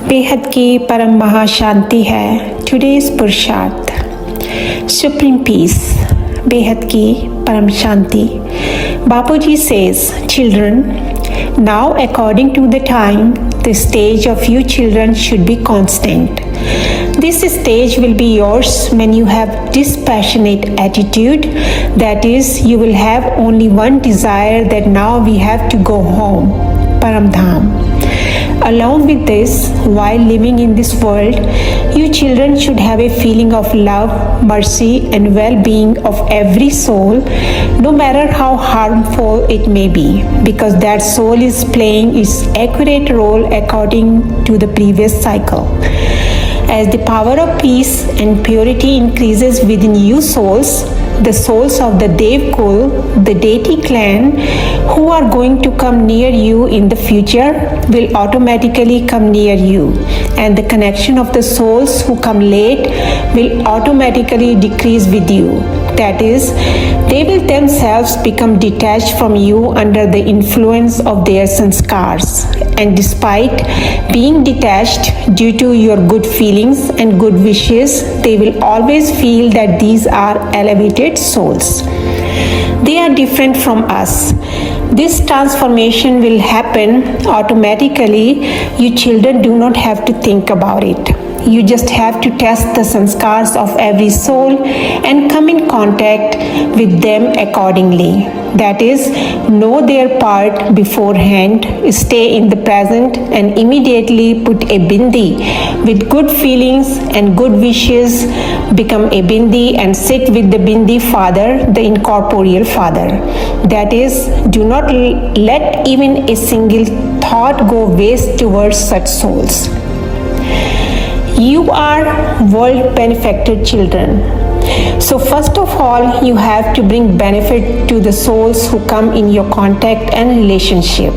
बेहद की परम महाशांति है। टुडेज पुरुषार्थ, सुप्रीम पीस, बेहद की परम शांति। बापूजी says, children, now according to the time, the stage of you children should be constant. This stage will be yours when you have dispassionate attitude, that is, you will have only one desire, that now we have to go home, Paramdham. Along with this, while living in this world, you children should have a feeling of love, mercy, and well-being of every soul, no matter how harmful it may be, because that soul is playing its accurate role according to the previous cycle. As the power of peace and purity increases within you souls, the souls of the Dev Kul, the deity clan, who are going to come near you in the future, will automatically come near you. And the connection of the souls who come late will automatically decrease with you. That is, they will themselves become detached from you under the influence of their sanskars. And despite being detached due to your good feelings and good wishes, they will always feel that these are elevated souls. They are different from us. This transformation will happen automatically. You children do not have to think about it. You just have to test the sanskars of every soul and come in contact with them accordingly. That is, know their part beforehand, stay in the present, and immediately put a bindi with good feelings and good wishes. Become a bindi and sit with the bindi father, the incorporeal father. That is, do not let even a single thought go waste towards such souls. You are world benefactor children. So first of all, you have to bring benefit to the souls who come in your contact and relationship.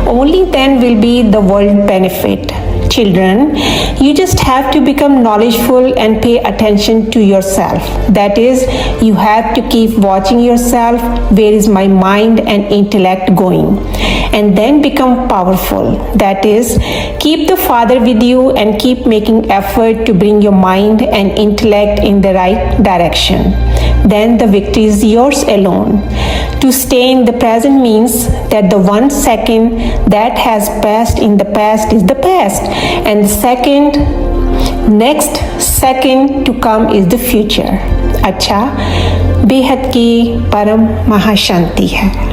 Only then will be the world benefit. Children, you just have to become knowledgeful and pay attention to yourself. That is, you have to keep watching yourself. Where is my mind and intellect going? And then become powerful. That is, keep the Father with you and keep making effort to bring your mind and intellect in the right direction. Then the victory is yours alone. To stay in the present means that the 1 second that has passed in the past is the past, and the next second to come is the future. अच्छा, बेहद की परम महाशांति है।